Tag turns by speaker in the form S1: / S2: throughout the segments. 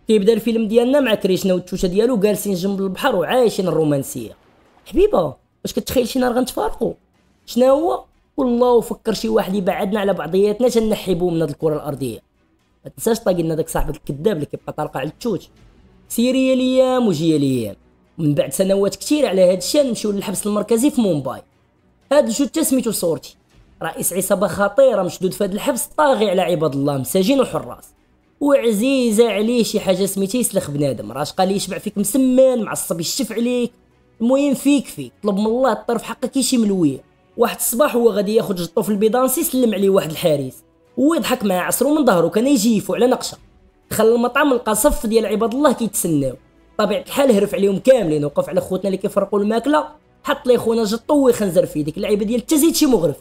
S1: كيبدا الفيلم ديالنا مع كريشنا والتوشه ديالو جالسين جنب البحر وعايشين الرومانسيه. حبيبه واش كتخيل شي نهار غنتفارقوا؟ شنو هو؟ والله فكر شي واحد يبعدنا على بعضياتنا تنحبوا من هاد الكره الارضيه. ما تنساش طاقي لنا داك صاحبك الكذاب اللي كيبقى طالق على التوت. سيريه الايام وجيه الايام، من بعد سنوات كثير على هاد الشان نمشيو للحبس المركزي في مومباي. هاد الجثه سميتو صورتي، رئيس عصابه خطيره مشدود في هاد الحبس طاغي على عباد الله مساجين وحراس، وعزيزه عليه شي حاجه سميتها يسلخ بنادم، راشقه لي يشبع فيك مسمان معصب يشف عليك. المهم فيك طلب من الله الطرف حقك شي ملويه. واحد الصباح هو غادي ياخذ جطو في البيدانسي سلم عليه واحد الحارس، هو يضحك معاه عصرو من ظهره كان يجيفو على نقشه. دخل المطعم لقى صف ديال عباد الله كيتسناو، طبيعه الحال هرف عليهم كاملين، وقف على خوتنا اللي كيفرقوا الماكله، حط لي خونا جطو ويخنزر فيه ديك اللعيبه ديال التزيد شي مغرف.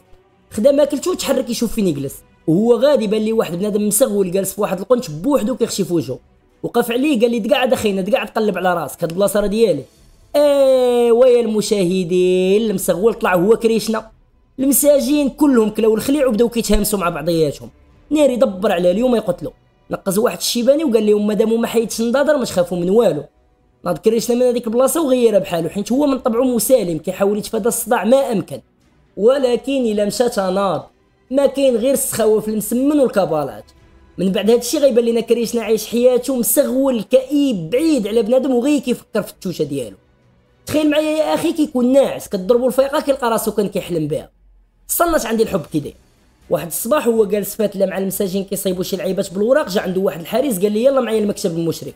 S1: خدا ماكلتو وتحرك يشوف فين يجلس، وهو غادي بان لي واحد بنادم مسغول جالس في واحد القنش بوحدو كيخشي في وجهه. وقف عليه قال لي تقعد اخينا تقعد تقلب على راسك، هاد البلاصه راه ديالي. ويا المشاهدين المسغول طلع هو كريشنا. المساجين كلهم كلاو الخليع وبداو كيتهامسوا مع بعضياتهم. ناري يدبر على اليوم يقتلوا. نقز واحد الشيباني وقال لهم مادام ما حيدش نضادر ما تخافوا من والو. ناض كريشنا من هذيك البلاصه وغيرها بحاله، حيت هو من طبعه مسالم كيحاول يتفادى الصداع ما امكن. ولكن الا مشات ناض ما كاين غير السخاوه في المسمن والكبالات. من بعد هذا الشيء غيبان لنا كريشنا عايش حياته مسغول كئيب بعيد على بنادم وغير كيفكر في التوشه ديالو. تخيل معايا يا اخي كيكون ناعس كضربوا الفيقه كيلقى راسو كان كيحلم بها. صنت عندي الحب كي داير. واحد الصباح هو جالس فاتله مع المساجين كيصايبوا شي لعيبات بالوراق، جا عنده واحد الحارس قال لي يلا معايا لمكتب المشرف.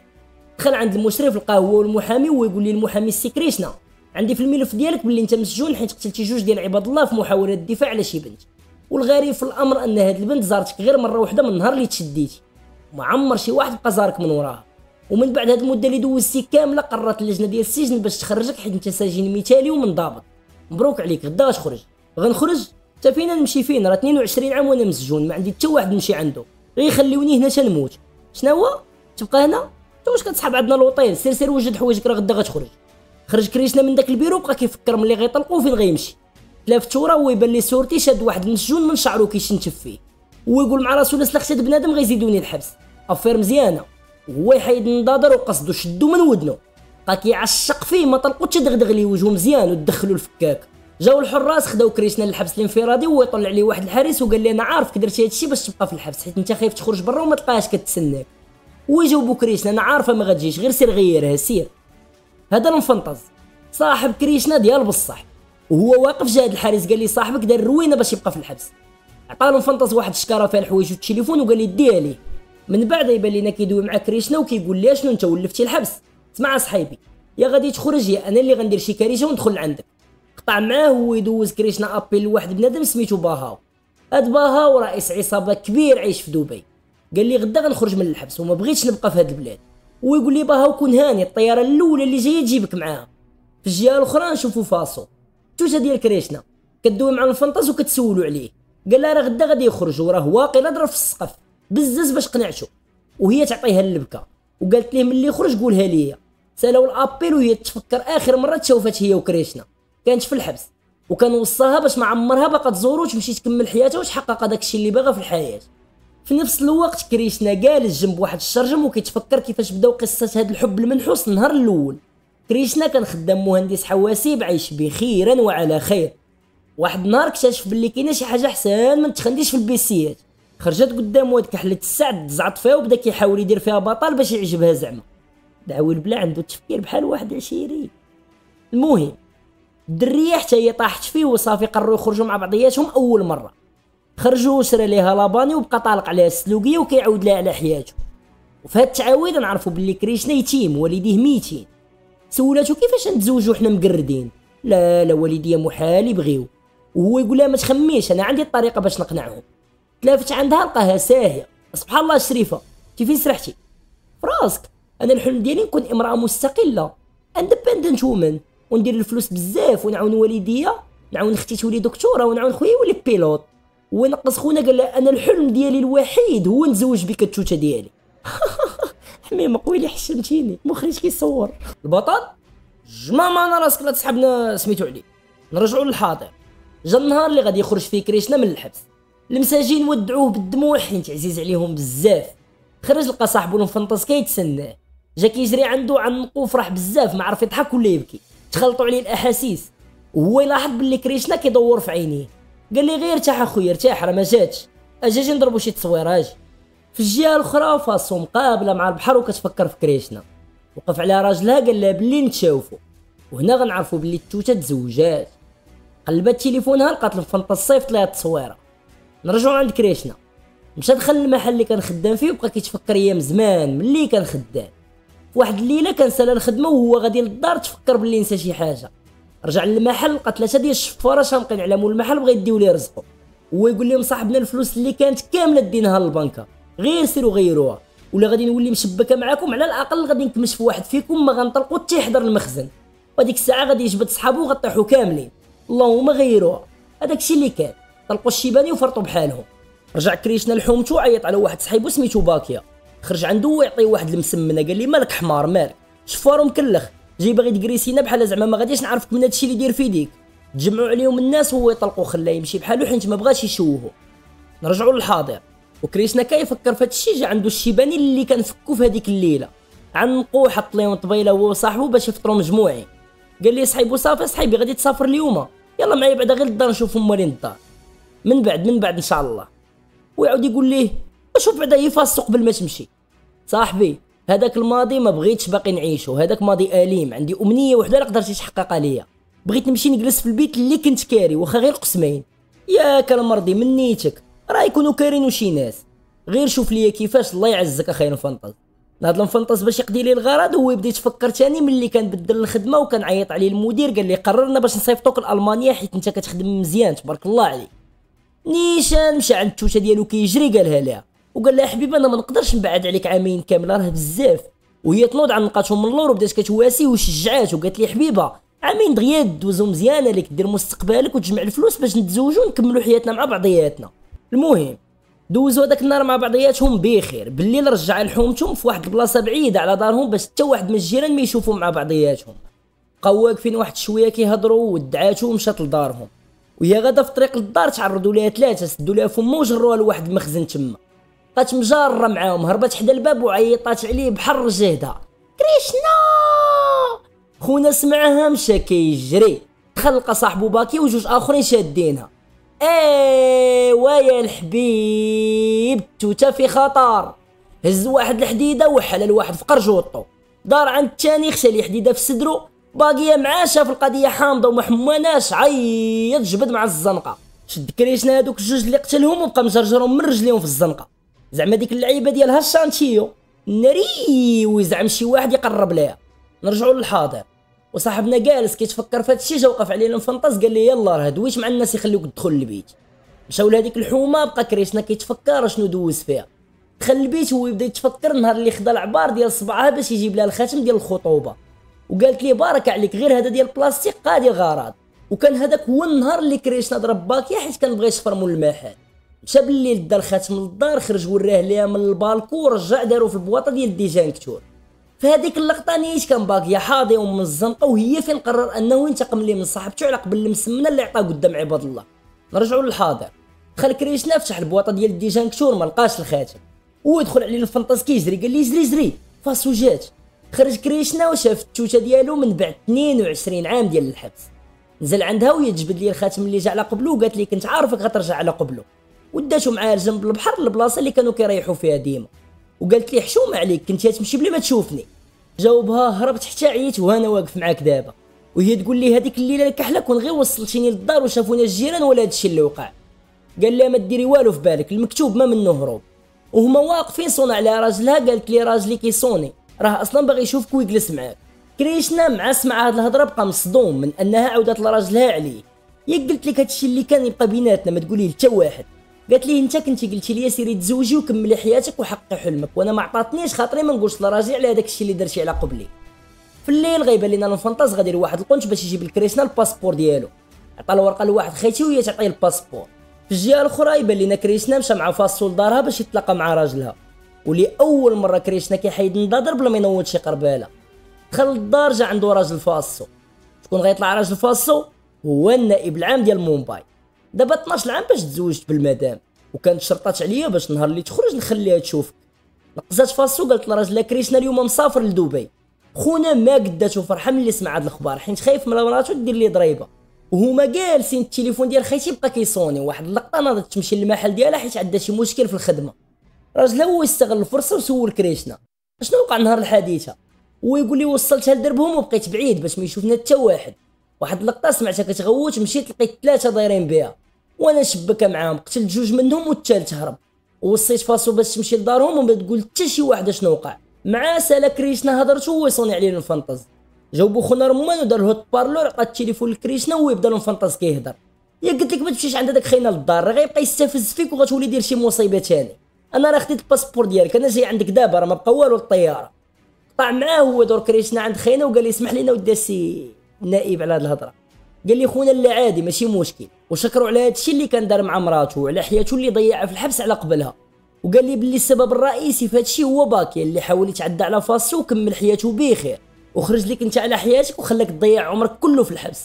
S1: دخل عند المشرف لقاه هو والمحامي، هو يقول لي المحامي السي كريشنا عندي في الملف ديالك باللي انت مسجون حيت قتلتي جوج ديال عباد الله في محاوله الدفاع على شي بنت، والغريب في الامر ان هاد البنت زارتك غير مره واحده من النهار اللي تشديتي، وما عمر شي واحد بقى زارك من وراها. ومن بعد هاد المده اللي دوزتي كامله قررت اللجنه ديال السجن باش تخرجك حيت انت سجين مثالي ومنضبط. مبروك عليك، غدا غتخرج. غنخرج؟ حتى فينا نمشي فين؟ راه 22 عام وانا مسجون، ما عندي حتى واحد نمشي عنده، غير يخليوني هنا تنموت. شنو هو؟ تبقى هنا؟ انت واش كتسحب عندنا لوطيل؟ سير وجد حوايجك راه غدا غتخرج. خرج كريشنا من داك البيرو بقى كيفكر ملي غيطلقوا فين غيمشي. تلافت وراه هو يبان لي صورتي شاد واحد المسجون من شعرو كيشنتف فيه، هو يقول مع راسو لا سلخت بنادم غيزيدوني الحبس. افير مزيانه. وهو يحيد النضادر وقصدو شدو من ودنو، بقى كيعشق فيه ما طلقو تدغدغ ليه وجهو مزيان ودخلوا الفكاك. جاو الحراس خداو كريشنا للحبس الانفرادي وهو يطلع عليه واحد الحارس وقال لي انا عارفك درتي هادشي باش تبقى في الحبس حيت انت خايف تخرج برا وما تلقاهاش كتسناك. ويجاوبو كريشنا انا عارفه ما غتجيش غير سير غيرها سير. هذا المفنطز صاحب كريشنا ديال بصح، وهو واقف جا هاد الحارس قال لي صاحبك دار روينه باش يبقى في الحبس. عطاه المفنطز واحد الشكاره فيها الحوايج والتليفون وقال لي ديها ليه. من بعد يبان لينا كيدوي مع كريشنا وكيقول لي شنو انت ولفتي الحبس؟ اسمع صاحبي يا غادي تخرج يا انا اللي غندير شي كارثه وندخل عندك. قطع معاه هو يدوز كريشنا ابيل لواحد بنادم سميتو باهاو. هاد باهاو رئيس عصابه كبير عايش في دبي. قال لي غدا غنخرج من الحبس وما بغيتش نبقى في هاد البلاد. ويقول لي باهاو كون هاني الطياره الاولى اللي جايه تجيبك معاها. في الجهه الاخرى نشوفوا فاسو التوجه ديال كريشنا كدوي مع الفنطاز وكتسولوا عليه. قال لها راه غدا غادي يخرج وراه واقيلا ضرب في السقف بزز باش قنعتو، وهي تعطيها اللبكه وقالت ليه ملي يخرج قولها ليا. سالاو الابيل وهي تفكر اخر مره تشوفت هي وكريشنا كانت في الحبس، وكان وصاها باش ما عمرها باقا تزورو وتمشي تكمل حياتها وتحقق داكشي اللي باغا في الحياه. في نفس الوقت كريشنا جالس جنب واحد الشرجم وكيتفكر كيفاش بداو قصه هاد الحب المنحوس النهار الاول. كريشنا كان خدام مهندس حواسيب عايش بخيرا وعلى خير. واحد النهار اكتشف باللي كاينه شي حاجه احسن من تخنديش في البيسيات. خرجت قدامه هاد كحله السعد زعط فيها وبدا كيحاول يدير فيها بطل باش يعجبها زعما. دعوي البلا عنده التفكير بحال واحد عشيري. المهم الدريه حتى هي طاحت فيه وصافي قرروا يخرجوا مع بعضياتهم اول مره. خرجوا وشرى ليها لاباني وبقى طالق عليها السلوقيه وكيعاود لها على حياته. وفي هاد التعاويض نعرفوا باللي كريشنا يتيم والديه ميتين. سولاتو كيفاش نتزوجوا حنا مقردين؟ لا والديا محال يبغيو، وهو يقول لها ما تخميش انا عندي الطريقه باش نقنعهم. تلافت عندها لقاها ساهيه. سبحان الله شريفه انت فين سرحتي؟ فراسك انا الحلم ديالي نكون امراه مستقله اندبندنت وومن وندير الفلوس بزاف ونعاون والديا، نعاون اختي تولي دكتوره ونعاون خويا يولي بيلوط. ونقص خونا قال لها انا الحلم ديالي الوحيد هو نتزوج بك التوته ديالي. حميمه قويلي حشمتيني مخرج كيصور البطل. جماعه انا راسك لا تسحبنا سميتو عليه. نرجعوا للحاضر. جا النهار اللي غادي يخرج فيه كريشنا من الحبس. المساجين ودعوه بالدموع حيت عزيز عليهم بزاف. خرج لقى صاحبو المفنطس كيتسناه، جا كيجري عنده عنقو فرح بزاف ما عرف يضحك ولا يبكي، تخلطوا عليه الاحاسيس وهو يلاحظ باللي كريشنا كيدور في عينيه. قال لي غير ارتاح اخويا ارتاح راه ما جاتش، اجي نضربوا شي تصوير اجي. في الجهه الاخرى فاسو مقابله مع البحر وكتفكر في كريشنا، وقف على راجلها قال لها بلي نتشاوفوا وهنا غنعرفوا بلي التوته تزوجات. قلبت تليفونها لقات المفنطس صيفط لها التصويره. نرجعوا عند كريشنا، مشى دخل المحل اللي كان خدام فيه وبقى كيتفكر ايام زمان ملي كان خدام. في واحد الليله كان سال الخدمه وهو غادي للدار تفكر باللي نسى شي حاجه. رجع للمحل لقى 3 ديال الشفاره شامقين على مول المحل بغا يديو ليه رزقه، هو يقول لهم صاحبنا الفلوس اللي كانت كامله ديناها للبنكه، غير سيروا غيروها ولا غادي نولي مشبكه معاكم، على الاقل غادي نكمش في واحد فيكم ما غنطلقوا حتى يحضر المخزن، وديك الساعه غادي يجبد صحابو وغطيحوا كاملين، اللهم غيروها. هذاك الشيء اللي كان، طلقوا الشيباني وفرطوا بحالهم. رجع كريشنا لحومتو عيط على واحد صاحبو سميتو باكيا، خرج عنده ويعطيه واحد المسمنه، قال لي مالك حمار مالك شفارو مكلخ جاي باغي تكريسينا بحال زعما ما غاديش نعرفك من هادشي اللي داير في يديك. تجمعوا عليهم الناس وهو يطلقو خلاه يمشي بحالو حيت ما بغاش يشوهو. نرجعوا للحاضر وكريشنا كيفكر في هادشي، جا عنده الشيباني اللي كان فكو في هذيك الليله، عنقو حط ليهم طبيله هو وصاحبو باش يفطروا مجموعين. قال لي صاحبو صافي صاحبي غادي تسافر اليوم، يلا معايا بعدا غير للدار نشوفوا موالين الدار، من بعد ان شاء الله. ويعاود يقول ليه شوف بعدا هي فاس قبل ما تمشي صاحبي، هذاك الماضي ما بغيتش باقي نعيشو، هذاك ماضي اليم، عندي امنيه وحده لا قدرتي تحققها ليا، بغيت نمشي نجلس في البيت اللي كنت كاري واخا غير قسمين. ياك المرضي من نيتك راه يكونوا كارينو شي ناس، غير شوف ليا كيفاش الله يعزك اخي المفنطس. هذا المفنطس باش يقضي لي الغرض هو يبدا يتفكر ثاني ملي كان بدل الخدمه وكان عيط عليه المدير قال لي قررنا باش نصيفطوك لالمانيا حيت انت كتخدم مزيان تبارك الله عليك. نيشان مشى عند التوته ديالو كيجري قالها لها وقال لها حبيبه انا ما نقدرش نبعد عليك عامين كامله راه بزاف، وهي تنوض عن نقاتهم من اللور وبدات كتواسي وشجعات وقالت لي حبيبه عامين دغيا دوزو مزيانه لك دير مستقبلك وتجمع الفلوس باش نتزوجوا ونكملوا حياتنا مع بعضياتنا. المهم دوزوا هذاك النهار مع بعضياتهم بخير. بالليل رجع لحومتهم في واحد البلاصه بعيده على دارهم باش حتى واحد من الجيران ما يشوفوا مع بعضياتهم. بقاو واقفين واحد شويه كيهضروا ودعاتو ومشات لدارهم، وهي غادا في الطريق للدار تعرضوا ليها 3 سدوا ليها فمها وجروها لواحد المخزن تما. بقات مجاره معاهم، هربت حدا الباب وعيطات عليه بحر جهدها كريشنا. خونا سمعها مشى كيجري، دخل لقى صاحبو باكي وجوج اخرين شادينها. ايوا يا الحبيب التوته في خطر، هز واحد الحديده وحل الواحد في قرجوطو، دار عند الثاني خشى لي حديده في صدرو، باقيه معاه شاف القضيه حامضه وما حماناش عيط جبد مع الزنقه. شد كريشنا هذوك الجوج اللي قتلهم وبقى مجرجرهم من رجليهم في الزنقه، زعما ديك اللعيبه ديالها الشانتيو ناري ويزعم شي واحد يقرب ليها. نرجعوا للحاضر وصاحبنا جالس كيتفكر في هادشي، جا وقف عليه المفنطس قال لي يلا راه دويش مع الناس يخليوك تدخل البيت. مشاو لهاديك الحومه، بقى كريشنا كيتفكر شنو دوز فيها. دخل البيت وهو يبدا يتفكر نهار اللي خدا العبار ديال صبعها باش يجيب لها الخاتم ديال الخطوبه، وقالت لي بارك عليك غير هذا ديال البلاستيك قادي الغرض. وكان هذاك هو النهار اللي كريشنا ضرب باكيا حيت كان بغى يسفر مول المحل. مشى بالليل دا الخاتم للدار، خرج وراه ليها من البالكو ورجع دارو في البواطه ديال ديجانكتور. في هذيك اللقطه نيت كان باكيا حاضي من الزنقه وهي فين قرر انه ينتقم ليه من صاحبته على قبل المسمنه اللي عطاه قدام عباد الله. نرجعوا للحاضر، دخل كريشنا فتح البواطه ديال الديجانكتور ما لقاش الخاتم، ودخل عليه الفنطاس كيجري قال لي جري فاسو جات. خرج كريشنا وشاف التوته ديالو من بعد 22 عام ديال الحبس. نزل عندها وهي تجبد لي الخاتم اللي جا على قبلو وقالت لي كنت عارفك غترجع على قبلو، وداتو معاه جنب البحر البلاصه اللي كانوا كيريحوا فيها ديما، وقالت لي حشومه عليك كنت تمشي بلا ما تشوفني. جاوبها هربت حتى عييت وانا واقف معاك دابا. وهي تقول لي هذيك الليله الكحله كون غير وصلتيني للدار وشافونا الجيران ولا هادشي اللي وقع. قال لها ما ديري والو في بالك، المكتوب ما منه هروب. وهما واقفين صون على راجلها، قالت لي راجلي كيصوني راه اصلا باغي يشوفك ويجلس معاك. كريشنا مع سمع هاد الهضره بقى مصدوم من انها عاودت لراجلها عليه. يا قلت لك هادشي اللي كان يبقى بيناتنا ما تقولي حتى واحد. قالت لي انت كنتي قلتي لي سيري تزوجي وكملي حياتك وحققي حلمك، وانا ما عطاتنيش خاطري ما نقولش لراجلي على هذاك الشيء اللي درتي على قبلي. في الليل غايبه لينا المفنطاس غادي لواحد القنش باش يجيب لكريشنا الباسبور ديالو، عطى الورقه لواحد خيتي وهي تعطيه الباسبور. في الجهه الاخرى يبان لينا كريشنا مشى مع فاسو لدارها باش يتلاقى مع راجلها، ولي اول مره كريشنا كيحيد النظاظر بلا ما ينوض شي قرباله. دخل للدار جا عنده راجل فاسو. شكون غيطلع راجل فاسو؟ هو النائب العام ديال مومباي. دابا 12 عام باش تزوجت بالمدام، وكانت شرطات عليا باش نهار اللي تخرج نخليها تشوفك. نقزات فاسو قالت لراجلها كريشنا اليوم مسافر لدبي. خونا ما قداتو فرحه ملي سمع هاد الاخبار حيت خايف من مراتو دير ليه ضريبه، وهما جالسين التليفون ديال خيتي بقى كيصوني. واحد اللقطه ناضت تمشي للمحل ديالها حيت عندها شي مشكل في الخدمه. راجلها هو يستغل الفرصه وسول كريشنا شنو وقع نهار الحادثه، هو يقول لي وصلتها لدربهم وبقيت بعيد باش ما يشوفنا حتى واحد. واحد اللقطه سمعتها كتغوت، مشيت لقيت 3 دايرين بها وانا شبكه معاهم، قتلت 2 منهم والثالث هرب. وصيت فاسو باش تمشي لدارهم وما تقول حتى شي واحد شنو وقع. مع سالا كريشنا هضرتو هو يصوني عليه المفنطز. جاوبو خونا رمان ودار له البارلور، عطى التليفون لكريشنا وهو يبدا المفنطز كيهضر. يا قلت لك ما تمشيش عند داك خينا للدار، راه غيبقى يستفز فيك وغتولي دير شي مصيبه ثاني. انا راه خديت الباسبور ديالك، انا جاي عندك دابا، راه ما بقى والو الطياره. قطع معاه هو دور كريشنا عند خينا وقال لي اسمح لينا ودي السي النائب على هاد الهضره. قال لي خونا لا عادي ماشي مشكل، وشكروا على هادشي اللي كان دار مع مراته وعلى حياته اللي ضيعها في الحبس على قبلها. وقال لي باللي السبب الرئيسي في هادشي هو باكي اللي حاول يتعدى على فاسو وكمل حياته بخير وخرج لك انت على حياتك وخلاك تضيع عمرك كله في الحبس.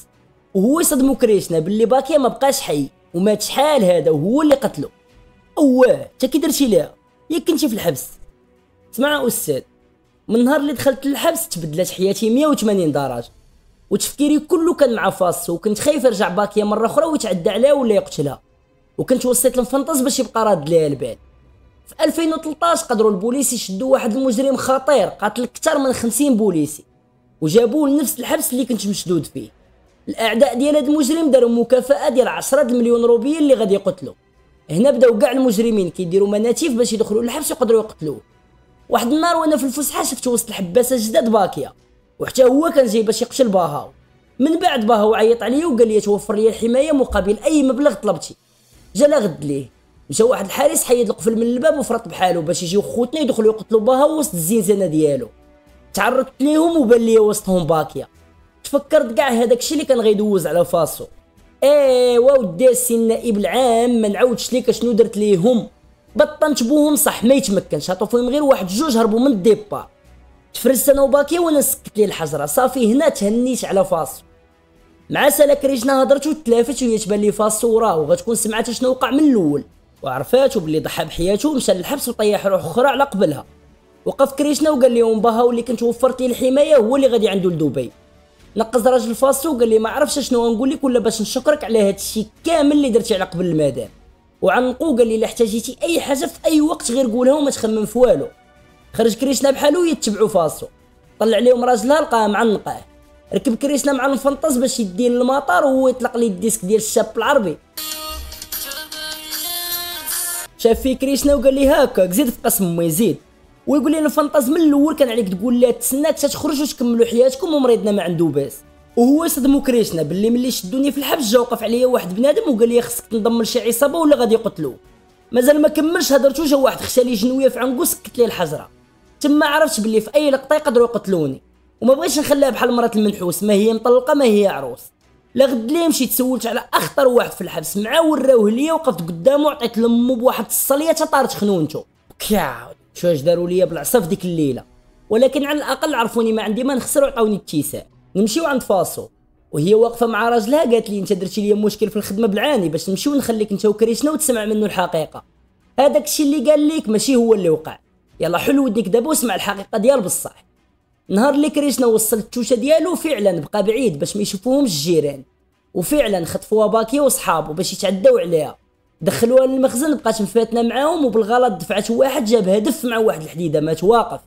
S1: وهو يصدمو كريشنا باللي باكي ما بقاش حي ومات شحال هذا وهو اللي قتلو. اواه انت كي درتي ليها ياك كنتي في الحبس؟ اسمع استاذ، من النهار اللي دخلت للحبس تبدلت حياتي 180 درجه، وتفكيري كله كان مع فاسو، وكنت خايف يرجع باكيه مره اخرى ويتعدى عليها ولا يقتلها، وكنت وصيت لمفنطز باش يبقى راد ليها البال. في 2013 قدروا البوليس يشدوا واحد المجرم خطير قاتل اكثر من 50 بوليسي وجابوه لنفس الحبس اللي كنت مشدود فيه. الاعداء ديال هذا المجرم داروا مكافاه ديال 10 مليون روبيه اللي غادي يقتلوا. هنا بداو كاع المجرمين كيديروا مناتيف باش يدخلوا للحبس ويقدروا يقتلوه. واحد النهار وانا في الفسحه شفت وسط الحباسه جداد باكيه، وحتى هو كان جاي باش يقتل باهاو. من بعد باهاو عيط عليا وقال لي توفر لي الحمايه مقابل اي مبلغ طلبتي. جا لا غد ليه، مشى واحد الحارس حيد القفل من الباب وفرط بحاله باش يجيو خوتنا يدخلوا يقتلوا باهاو وسط الزنزانه ديالو. تعرضت ليهم وبان لي وسطهم باكيه. تفكرت كاع هذاك الشيء اللي كان غيدوز على فاسو. ايوا ودي السي النائب العام ما نعاودش ليك شنو درت ليهم. بطنت بوهم صح ما يتمكنش، عطوا فيهم غير واحد جوج هربوا من الديبار. تفرزت انا وباكيه وانا سكت لي الحجره صافي. هنا تهنيت على فاسو. مع سالا كريشنا هضرت وتلافت وهي تبان لي فاسو وراه وغتكون سمعت شنو وقع من الاول، وعرفات باللي ضحى بحياته ومشى للحبس وطيح روح اخرى على قبلها. وقف كريشنا وقال لهم باهاو اللي كنت وفرت لي الحمايه هو اللي غادي عنده لدبي. نقز راجل فاسو وقال لي ما عرفش شنو نقول لك ولا باش نشكرك على هذا الشيء كامل اللي درتي على قبل المدام. وعنقو قال لي الا احتاجيتي اي حاجه في اي وقت غير قولها وما تخمم في والو. خرج كريشنا بحالو يتبعوا فاسو، طلع عليهم راجلها لقاه معنقاه. ركب كريشنا مع المفنطز باش يديه للمطار وهو يطلق لي الديسك ديال الشاب العربي. شاف فيه كريشنا وقال لي هاكاك زيد في قسم ما يزيد، ويقول لي المفنطز من الاول كان عليك تقول لها تسناك تخرجوا وتكملوا حياتكم ومريضنا ما عنده باس. وهو يصدمو كريشنا باللي ملي شدوني في الحبس جا وقف عليا واحد بنادم وقال لي خصك تنضم لشي عصابه ولا غادي يقتلوه. مازال ما كملش هضرتو جا واحد خشالي جنويه في عنقو سكت لي الحجره. تما عرفت باللي في اي لقطه يقدروا يقتلوني، وما بغيتش نخليها بحال مرات المنحوس ما هي مطلقه ما هي عروس. لا غد ليه مشيت سولت على اخطر واحد في الحبس معاه وراوه ليا وقفت قدامه وعطيت لمو بواحد الصليه طارت خنونته. كيا شو اش داروا ليا بالعصا في ديك الليله، ولكن على الاقل عرفوني ما عندي ما نخسر وعطاوني اتساع. نمشيو عند فاسو وهي واقفه مع راجلها قالت لي انت درتي لي مشكل في الخدمه بالعاني باش نمشيو نخليك انت وكريشنا وتسمع منه الحقيقه. هذاك الشيء اللي قال لك ماشي هو اللي وقع. يلا حل ودنك دابا واسمع الحقيقه ديال بصح. نهار اللي كريشنا وصل التوشه ديالو فعلا بقى بعيد باش ما يشوفوهمش الجيران، وفعلا خطفوها باكيه وصحابو باش يتعداو عليها. دخلوها للمخزن بقات مفاتنه معاهم وبالغلط دفعت واحد جابها دف مع واحد الحديده مات واقف،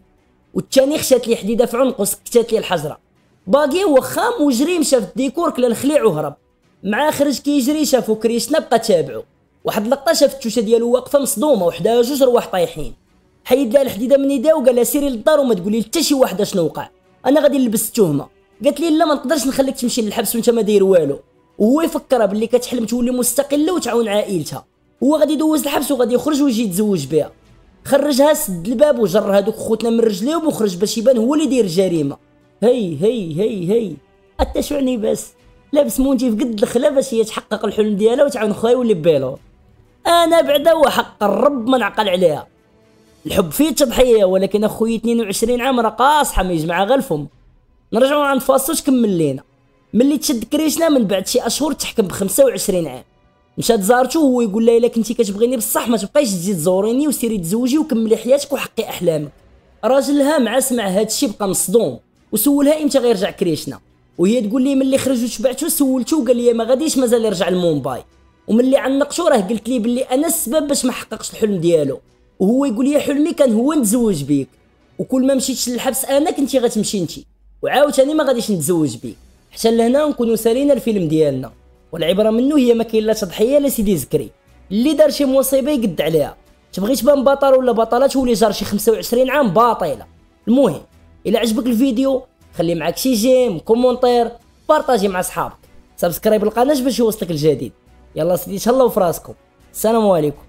S1: والثاني خشات لي حديده في عنقه سكتات لي الحجره. باقي واخا مجرم شاف الديكور كلا الخليع وهرب. مع خرج كيجري شافو كريشنا بقى تابعو. واحد اللقطه شاف التوشه ديالو واقفه مصدومه وحداها جوج رواح طايحين. حيد لها الحديده من يدها وقال لها سيري للدار وما تقولي حتى شي واحد شنو وقع، انا غادي نلبس التهمه. قالت لي لا ما نقدرش نخليك تمشي للحبس وانت ما داير والو. وهو يفكرها باللي كتحلم تولي مستقله وتعاون عائلتها. هو غادي يدوز الحبس وغادي يخرج ويجي يتزوج بها. خرجها سد الباب وجر هذوك خوتنا من رجليهم وخرج باش يبان هو اللي داير الجريمه. هي اتشعني بس لابس مونتي في قد الخلا باش هي تحقق الحلم ديالها وتعاون خويا يولي بيلو. انا بعدا وحق الرب ما نعقل عليها. الحب فيه تضحيه، ولكن اخويا 22 عام راه قاصحه ما يجمع غلفهم. نرجعوا عند فاسو تكمل لينا. ملي تشد كريشنا من بعد شي اشهر تحكم ب 25 عام. مشات زارتو وهو يقول لها الا كنتي كتبغيني بصح ما تبقايش تجي تزوريني وسيري تزوجي وكملي حياتك وحقي احلامك. راجلها مع سمع هادشي بقى مصدوم وسولها امتى غيرجع كريشنا، وهي تقول لي ملي خرج وتبعتو سولتو قال لي ما غاديش مازال يرجع لمومباي، وملي عنقتو راه قلت لي بلي انا السبب باش ما حققش الحلم ديالو، وهو يقول لي حلمي كان هو نتزوج بيك، وكل ما مشيتش للحبس انا كنتي غتمشي انتي، وعاوتاني ما غاديش نتزوج بيك. حتى لهنا نكونوا سالينا الفيلم ديالنا، والعبره منه هي ما كاين لا تضحيه لا سيدي زكري، اللي دار شي مصيبه يقد عليها، تبغي تبان بطل ولا بطله تولي جار شي 25 عام باطله. المهم الا عجبك الفيديو خلي معاك شي جيم كومونتير بارطاجي مع صحابك، سبسكرايب القناه باش يوصلك الجديد. يلا سيدي تهلاو في راسكم، السلام عليكم.